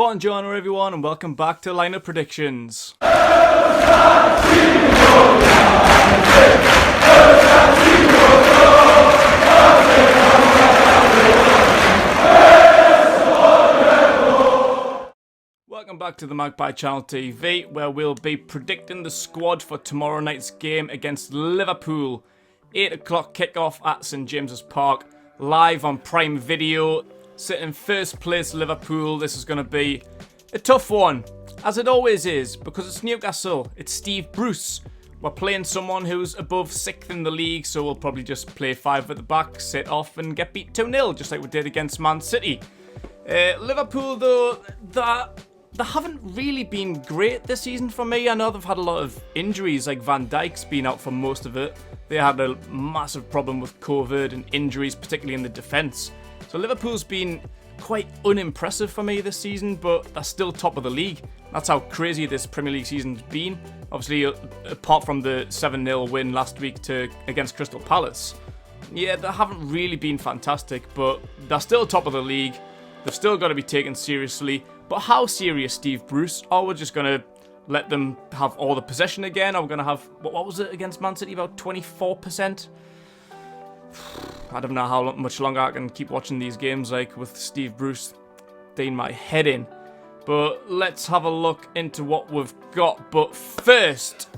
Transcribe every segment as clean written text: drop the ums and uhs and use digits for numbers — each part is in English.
Buongiorno everyone and welcome back to Lineup Predictions. Welcome back to the Magpie Channel TV, where we'll be predicting the squad for tomorrow night's game against Liverpool. 8 o'clock kickoff at St James's Park, live on Prime Video. Sitting first place Liverpool. This is going to be a tough one, as it always is, because it's Newcastle. It's Steve Bruce. We're playing someone who's above 6th in the league, so we'll probably just play 5 at the back, sit off and get beat 2-0, just like we did against Man City. Liverpool, though, they haven't really been great this season for me. I know they've had a lot of injuries, like Van Dijk's been out for most of it. They had a massive problem with COVID and injuries, particularly in the defence. So Liverpool's been quite unimpressive for me this season, but they're still top of the league. That's how crazy this Premier League season's been. Obviously, apart from the 7-0 win last week against Crystal Palace. Yeah, they haven't really been fantastic, but they're still top of the league. They've still got to be taken seriously. But how serious, Steve Bruce? Are we just going to let them have all the possession again? Are we going to have, what was it against Man City, about 24%? I don't know how much longer I can keep watching these games, like, with Steve Bruce digging my head in. But let's have a look into what we've got. But first,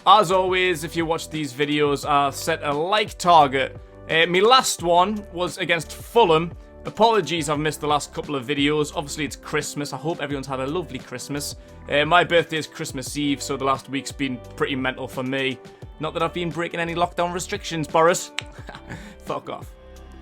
as always, if you watch these videos, I set a like target. My last one was against Fulham. Apologies, I've missed the last couple of videos. Obviously, it's Christmas. I hope everyone's had a lovely Christmas. My birthday is Christmas Eve, so the last week's been pretty mental for me. Not that I've been breaking any lockdown restrictions, Boris. Fuck off.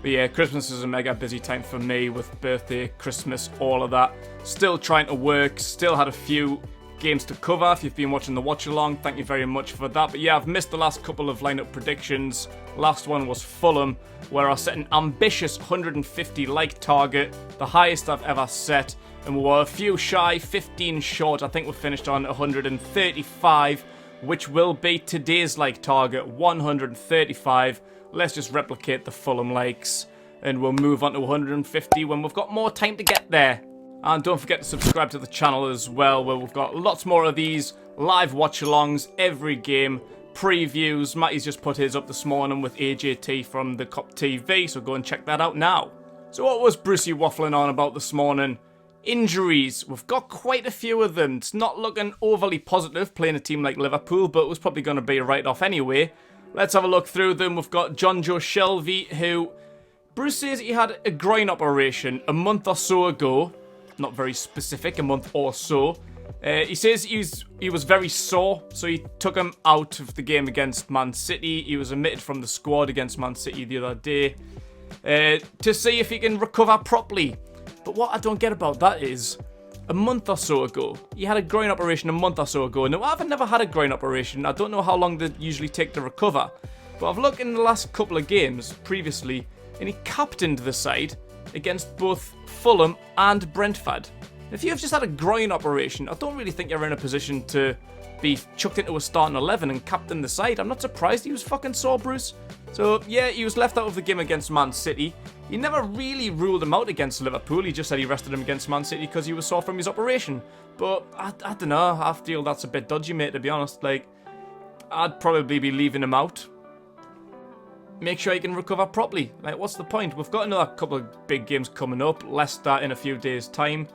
But yeah, Christmas is a mega busy time for me with birthday, Christmas, all of that. Still trying to work, still had a few games to cover. If you've been watching the watch along, thank you very much for that. But yeah, I've missed the last couple of lineup predictions. Last one was Fulham, where I set an ambitious 150 like target, the highest I've ever set, and we were a few shy, 15 short. I think we finished on 135, which will be today's like target, 135. Let's just replicate the Fulham likes, and we'll move on to 150 when we've got more time to get there. And don't forget to subscribe to the channel as well, where we've got lots more of these live watch-alongs every game, previews. Matty's just put his up this morning with AJT from the Cop TV, so go and check that out now. So what was Brucey waffling on about this morning? Injuries. We've got quite a few of them. It's not looking overly positive playing a team like Liverpool, but it was probably going to be a write-off anyway. Let's have a look through them. We've got John Joe Shelvey, who Bruce says he had a groin operation a month or so ago. Not very specific, a month or so. He says he was very sore, so he took him out of the game against Man City. He was omitted from the squad against Man City the other day to see if he can recover properly. But what I don't get about that is, a month or so ago, he had a groin operation a month or so ago. Now, I've never had a groin operation. I don't know how long they usually take to recover. But I've looked in the last couple of games previously, and he captained the side against both Fulham and Brentford. If you've just had a groin operation, I don't really think you're in a position to be chucked into a starting 11 and captain the side. I'm not surprised he was fucking sore, Bruce. So yeah, he was left out of the game against Man City. He never really ruled him out against Liverpool. He just said he rested him against Man City because he was sore from his operation. But I don't know, I feel that's a bit dodgy, mate, to be honest. Like, I'd probably be leaving him out. Make sure he can recover properly. Like, what's the point? We've got another couple of big games coming up. Leicester in a few days' time.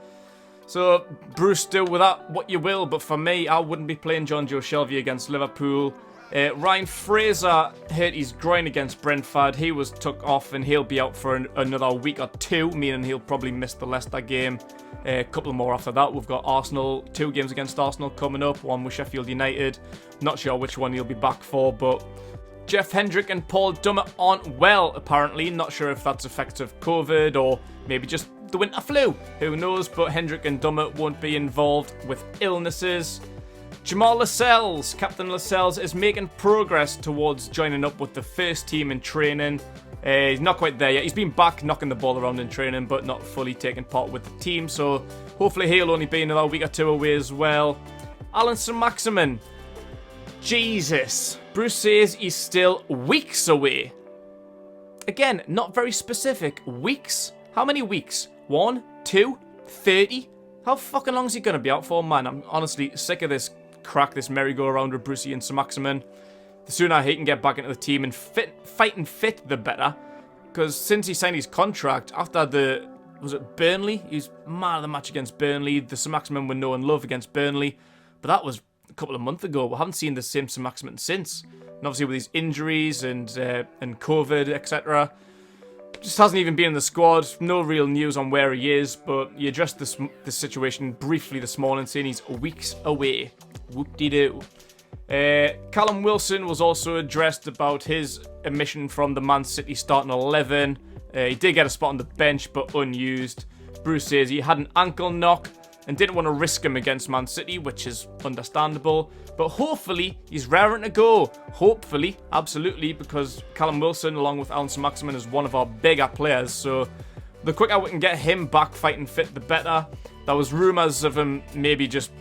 So, Bruce, do with that what you will. But for me, I wouldn't be playing John Joe Shelvey against Liverpool. Ryan Fraser hurt his groin against Brentford. He was took off and he'll be out for another week or two, meaning he'll probably miss the Leicester game. A couple more after that. We've got Arsenal, 2 games against Arsenal coming up, one with Sheffield United. Not sure which one he'll be back for, but Jeff Hendrick and Paul Dummett aren't well, apparently. Not sure if that's effects of COVID or maybe just the winter flu. Who knows, but Hendrick and Dummett won't be involved with illnesses. Jamal Lascelles, Captain Lascelles, is making progress towards joining up with the first team in training. He's not quite there yet. He's been back knocking the ball around in training, but not fully taking part with the team. So hopefully he'll only be another week or two away as well. Alan Saint-Maximin. Jesus. Bruce says he's still weeks away. Again, not very specific. Weeks? How many weeks? 1, 2, 30? How fucking long is he going to be out for, man? I'm honestly sick of this crack, this merry-go-round with Brucey and Saint-maximin. The sooner he can get back into the team and fighting fit, the better. Because since he signed his contract, after was it Burnley? He was man of the match against Burnley. The Saint-maximin were no in love against Burnley. But that was a couple of months ago. We haven't seen the same Saint-maximin since. And obviously with his injuries and COVID, etc., just hasn't even been in the squad. No real news on where he is. But he addressed this situation briefly this morning, saying he's weeks away. Whoop-de-doo. Callum Wilson was also addressed about his omission from the Man City starting 11. He did get a spot on the bench, but unused. Bruce says he had an ankle knock and didn't want to risk him against Man City, which is understandable. But hopefully, he's raring to go. Hopefully, absolutely, because Callum Wilson, along with Alan Saint-maximin, is one of our bigger players. So the quicker we can get him back fighting fit, the better. There was rumours of him maybe just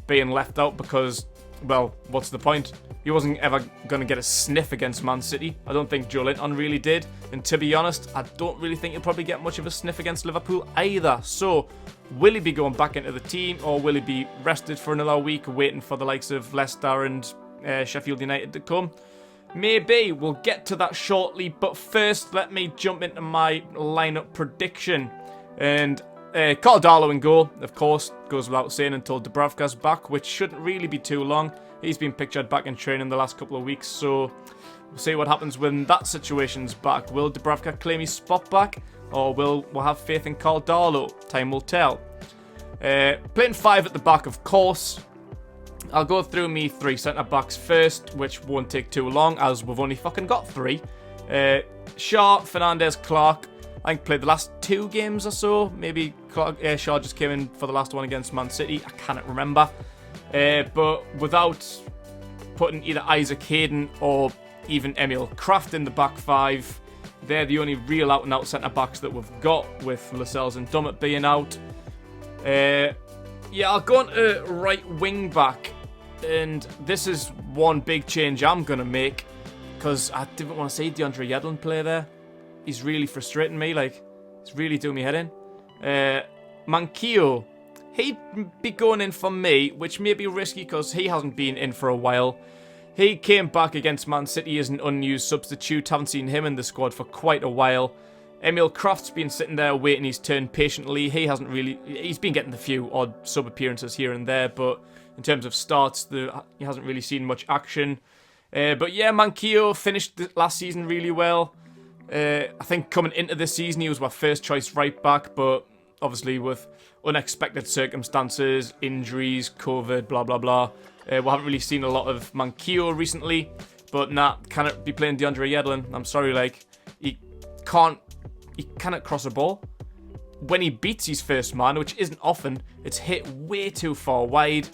being left out because, well, what's the point? He wasn't ever going to get a sniff against Man City. I don't think Joe Linton really did. And to be honest, I don't really think he'll probably get much of a sniff against Liverpool either. So, will he be going back into the team, or will he be rested for another week waiting for the likes of Leicester and Sheffield United to come? Maybe. We'll get to that shortly. But first, let me jump into my lineup prediction. And Carl Darlow in goal, of course, goes without saying until Dubravka's back, which shouldn't really be too long. He's been pictured back in training the last couple of weeks, so we'll see what happens when that situation's back. Will Dubravka claim his spot back, or we'll have faith in Carl Darlow? Time will tell. Playing 5 at the back, of course. I'll go through me 3 centre-backs first, which won't take too long, as we've only fucking got 3. Shaw, Fernandes, Clark. I think played the last 2 games or so. Maybe Shaw just came in for the last one against Man City. I cannot remember. But without putting either Isaac Hayden or even Emil Kraft in the back 5, they're the only real out-and-out centre-backs that we've got, with Lascelles and Dummett being out. Yeah, I'll go on to right wing-back, and this is one big change I'm going to make, because I didn't want to see DeAndre Yedlin play there. He's really frustrating me, like, it's really doing me head in. Manquillo, he'd be going in for me, which may be risky because he hasn't been in for a while. He came back against Man City as an unused substitute. Haven't seen him in the squad for quite a while. Emil Kraft's been sitting there waiting his turn patiently. He's been getting a few odd sub-appearances here and there, but in terms of starts, he hasn't really seen much action. But yeah, Manquillo finished last season really well. I think coming into this season, he was my first choice right back, but obviously with unexpected circumstances, injuries, COVID, blah, blah, blah. We haven't really seen a lot of Manquillo recently, but cannot be playing DeAndre Yedlin. I'm sorry, like, he cannot cross a ball. When he beats his first man, which isn't often, it's hit way too far wide.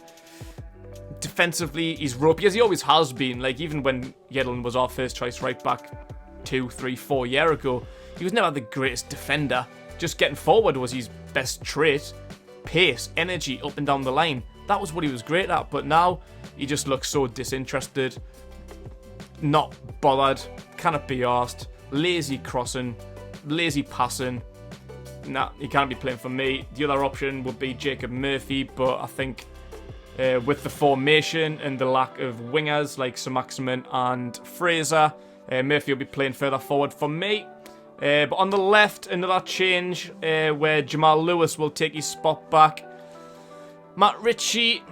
Defensively, he's ropey, as he always has been. Like, even when Yedlin was our first choice right back 2, 3, 4 years ago, he was never the greatest defender. Just getting forward was his best trait. Pace, energy, up and down the line. That was what he was great at, but now he just looks so disinterested. Not bothered, cannot be arsed. Lazy crossing, lazy passing. Nah, he can't be playing for me. The other option would be Jacob Murphy, but I think with the formation and the lack of wingers like Saint-maximin and Fraser, Murphy will be playing further forward for me. But on the left, another change where Jamal Lewis will take his spot back. Matt Ritchie,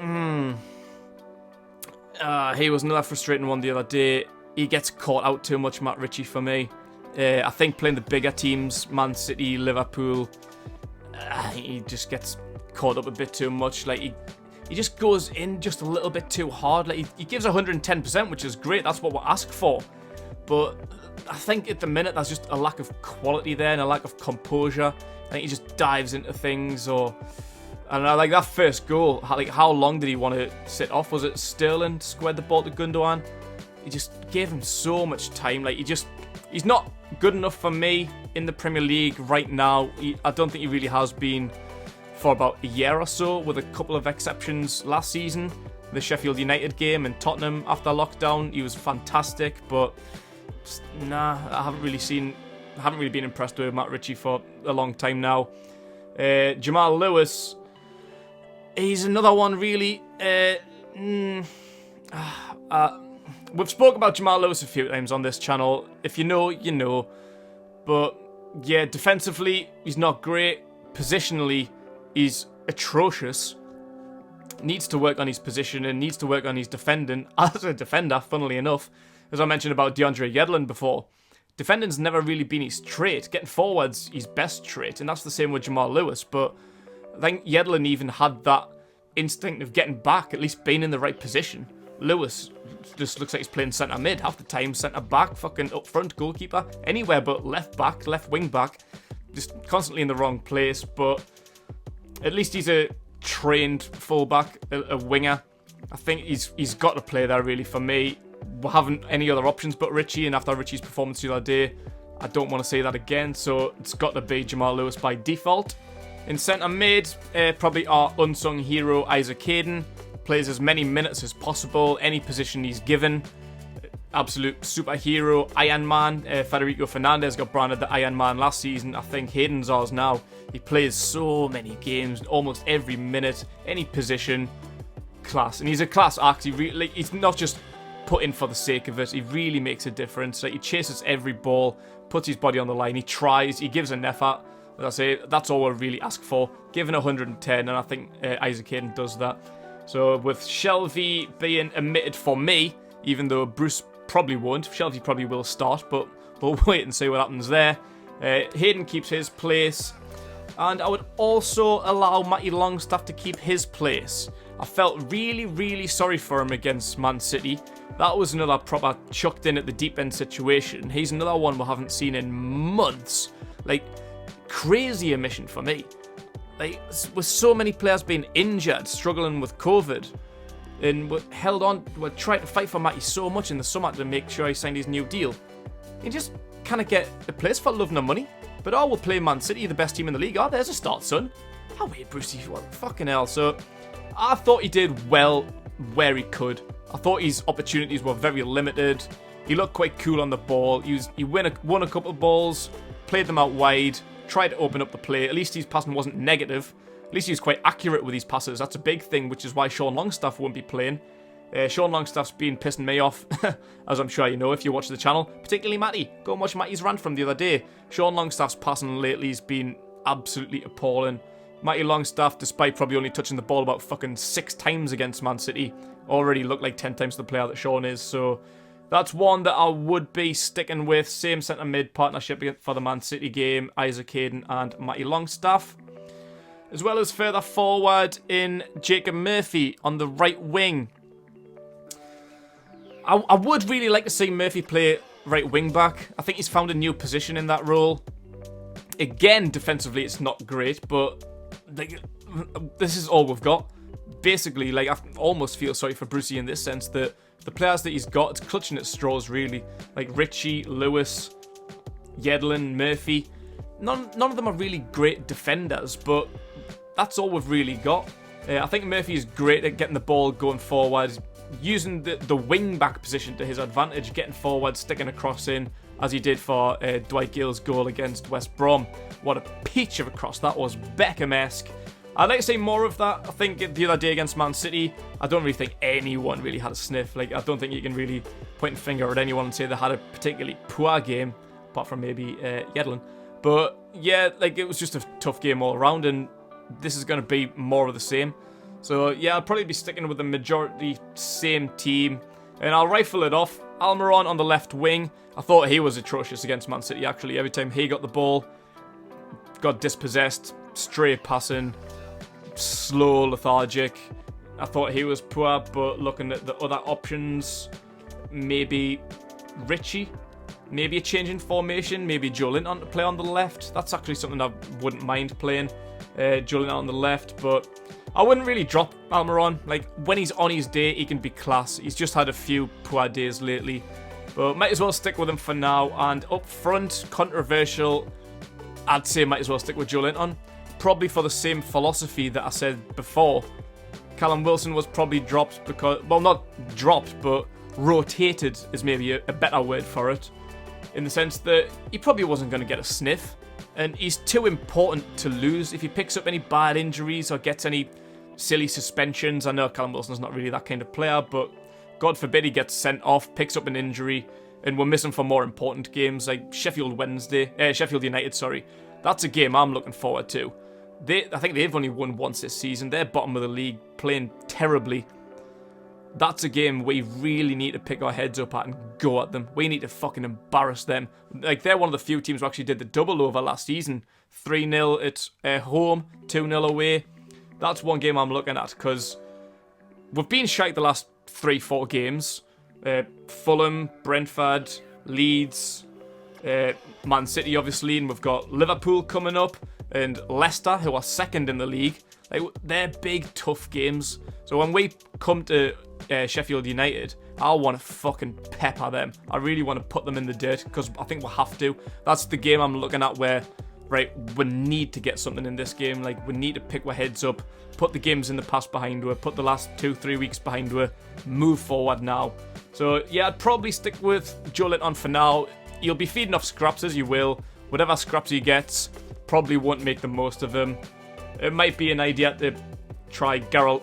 he was another frustrating one the other day. He gets caught out too much, Matt Ritchie, for me. I think playing the bigger teams, Man City, Liverpool, he just gets caught up a bit too much. Like, he just goes in just a little bit too hard. Like, he gives 110%, which is great. That's what we're asked for. But I think at the minute there's just a lack of quality there and a lack of composure. I think he just dives into things, or I don't know, like that first goal, how long did he want to sit off? Was it Sterling squared the ball to Gundogan? He just gave him so much time. Like, he's not good enough for me in the Premier League right now. I don't think he really has been for about a year or so, with a couple of exceptions last season. The Sheffield United game and Tottenham after lockdown, he was fantastic, but nah, I haven't really been impressed with Matt Ritchie for a long time now. Jamal Lewis, he's another one really. We've spoken about Jamal Lewis a few times on this channel. If you know, you know. But yeah, defensively, he's not great. Positionally, he's atrocious. Needs to work on his position and needs to work on his defending. As a defender, funnily enough, as I mentioned about DeAndre Yedlin before, defending's never really been his trait. Getting forward's his best trait, and that's the same with Jamal Lewis. But I think Yedlin even had that instinct of getting back, at least being in the right position. Lewis just looks like he's playing centre mid half the time, centre back, fucking up front, goalkeeper, anywhere but left back, left wing back, just constantly in the wrong place. But at least he's a trained fullback, a winger. I think he's got to play there really for me. We haven't any other options but Richie, and after Richie's performance the other day, I don't want to say that again, so it's got to be Jamal Lewis by default. In centre mid, probably our unsung hero Isaac Hayden. Plays as many minutes as possible, any position he's given. Absolute superhero, Iron Man. Federico Fernandez got branded the Iron Man last season. I think Hayden's ours now. He plays so many games, almost every minute, any position. Class. And he's a class act. He's not just put in for the sake of it. He really makes a difference. He chases every ball, puts his body on the line. He tries, he gives an effort. As I say, that's all we really ask for. Given 110, and I think Isaac Hayden does that. So with Shelvey being omitted for me, even though Bruce probably won't, Shelvey probably will start, but we'll wait and see what happens there. Hayden keeps his place, and I would also allow Matty Longstaff to keep his place. I felt really, really sorry for him against Man City. That was another proper chucked in at the deep end situation. He's another one we haven't seen in months. Like, crazy omission for me. Like, with so many players being injured, struggling with COVID, and we're held on, we're trying to fight for Matty so much in the summer to make sure he signed his new deal. He just kind of get a place for love no money. But we'll play Man City, the best team in the league. There's a start, son. Wait, Brucey, what fucking hell. So, I thought he did well where he could. I thought his opportunities were very limited. He looked quite cool on the ball. He won a couple of balls, played them out wide, tried to open up the play. At least his passing wasn't negative. At least he was quite accurate with his passes. That's a big thing, which is why Sean Longstaff won't be playing. Sean Longstaff's been pissing me off, as I'm sure you know if you watch the channel. Particularly Matty. Go and watch Matty's rant from the other day. Sean Longstaff's passing lately has been absolutely appalling. Matty Longstaff, despite probably only touching the ball about fucking 6 times against Man City, already looked like 10 times the player that Sean is. So that's one that I would be sticking with. Same centre mid partnership for the Man City game. Isaac Hayden and Matty Longstaff. As well as further forward in Jacob Murphy on the right wing. I would really like to see Murphy play right wing back. I think he's found a new position in that role. Again, defensively, it's not great, but like, this is all we've got. Basically, like, I almost feel sorry for Brucey in this sense that the players that he's got, it's clutching at straws, really. Like Richie, Lewis, Yedlin, Murphy. None of them are really great defenders, but that's all we've really got. I think Murphy is great at getting the ball going forward, using the wing-back position to his advantage, getting forward, sticking a cross in, as he did for Dwight Gale's goal against West Brom. What a peach of a cross that was, Beckham-esque. I'd like to see more of that. I think the other day against Man City, I don't really think anyone really had a sniff. Like, I don't think you can really point a finger at anyone and say they had a particularly poor game, apart from maybe Yedlin. But yeah, like, it was just a tough game all around, and this is going to be more of the same. So yeah, I'll probably be sticking with the majority same team, and I'll rifle it off. Almiron on the left wing. I thought he was atrocious against Man City, actually. Every time he got the ball, got dispossessed, stray passing, slow, lethargic. I thought he was poor, but looking at the other options, maybe Richie, maybe a change in formation, maybe Joe Linton to play on the left. That's actually something I wouldn't mind playing, Joe Linton on the left, but I wouldn't really drop Almiron. Like, when he's on his day, he can be class. He's just had a few poor days lately, but might as well stick with him for now. And up front, controversial, I'd say might as well stick with Joe Linton. Probably for the same philosophy that I said before. Callum Wilson was probably dropped because, well, not dropped, but rotated is maybe a better word for it. In the sense that he probably wasn't going to get a sniff. And he's too important to lose. If he picks up any bad injuries or gets any silly suspensions. I know Callum Wilson's not really that kind of player, but God forbid he gets sent off, picks up an injury, and we're missing for more important games like Sheffield United, sorry. That's a game I'm looking forward to. I think they've only won once this season. They're bottom of the league, playing terribly. That's a game we really need to pick our heads up at and go at them. We need to fucking embarrass them. Like, they're one of the few teams who actually did the double over last season. 3-0 at home, 2-0 away. That's one game I'm looking at, because we've been shite the last 3-4 games. Fulham, Brentford, Leeds, Man City, obviously, and we've got Liverpool coming up, and Leicester, who are second in the league. Like, they're big, tough games. So when we come to Sheffield United, I want to fucking pepper them. I really want to put them in the dirt, because I think we'll have to. That's the game I'm looking at where, right, we need to get something in this game. Like, we need to pick our heads up, put the games in the past behind her, put the last 2-3 weeks behind her, move forward now. So, yeah, I'd probably stick with Joe Linton for now. You'll be feeding off scraps as you will. Whatever scraps he gets, probably won't make the most of them. It might be an idea to try Garrel?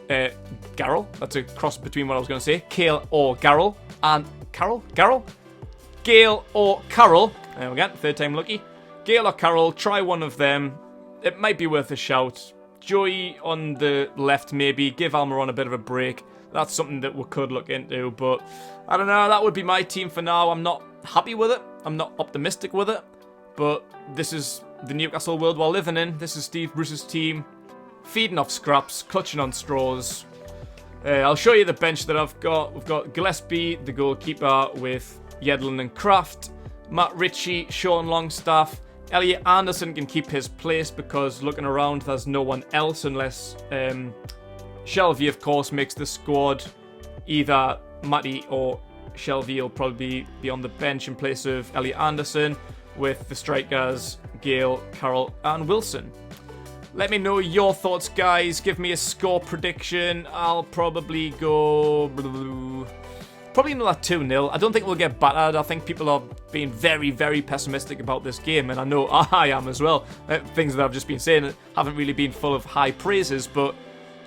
That's a cross between what I was going to say. Kale or Garrel. And Garrel? Gale or Carroll. There we go, third time lucky. Gale or Carroll, try one of them. It might be worth a shout. Joey on the left, maybe. Give Almiron a bit of a break. That's something that we could look into, but I don't know. That would be my team for now. I'm not happy with it. I'm not optimistic with it, but this is the Newcastle world we're living in. This is Steve Bruce's team. Feeding off scraps, clutching on straws. I'll show you the bench that I've got. We've got Gillespie, the goalkeeper, with Yedlin and Kraft. Matt Ritchie, Sean Longstaff. Elliot Anderson can keep his place because looking around, there's no one else unless Shelvey, of course, makes the squad. Either Matty or Shelvey will probably be on the bench in place of Elliot Anderson, with the strikers Gale, Carroll, and Wilson. Let me know your thoughts, guys. Give me a score prediction. I'll probably go... probably another 2-0. I don't think we'll get battered. I think people are being very, very pessimistic about this game, and I know I am as well. Things that I've just been saying haven't really been full of high praises, but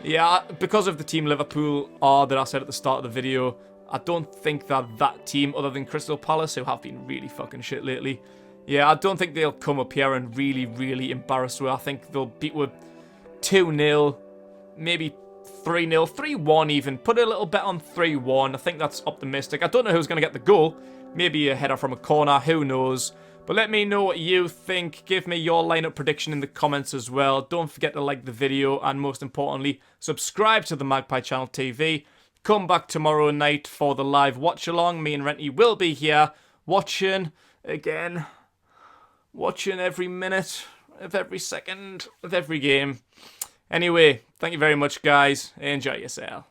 yeah, because of the team Liverpool are that I said at the start of the video, I don't think that team, other than Crystal Palace, who have been really fucking shit lately, yeah, I don't think they'll come up here and really, really embarrass us. I think they'll beat with 2-0, maybe 3-0, 3-1 even. Put a little bet on 3-1. I think that's optimistic. I don't know who's going to get the goal. Maybe a header from a corner. Who knows? But let me know what you think. Give me your lineup prediction in the comments as well. Don't forget to like the video. And most importantly, subscribe to the Magpie Channel TV. Come back tomorrow night for the live watch-along. Me and Renty will be here watching again. Watching every minute of every second of every game. Anyway, thank you very much, guys. Enjoy yourself.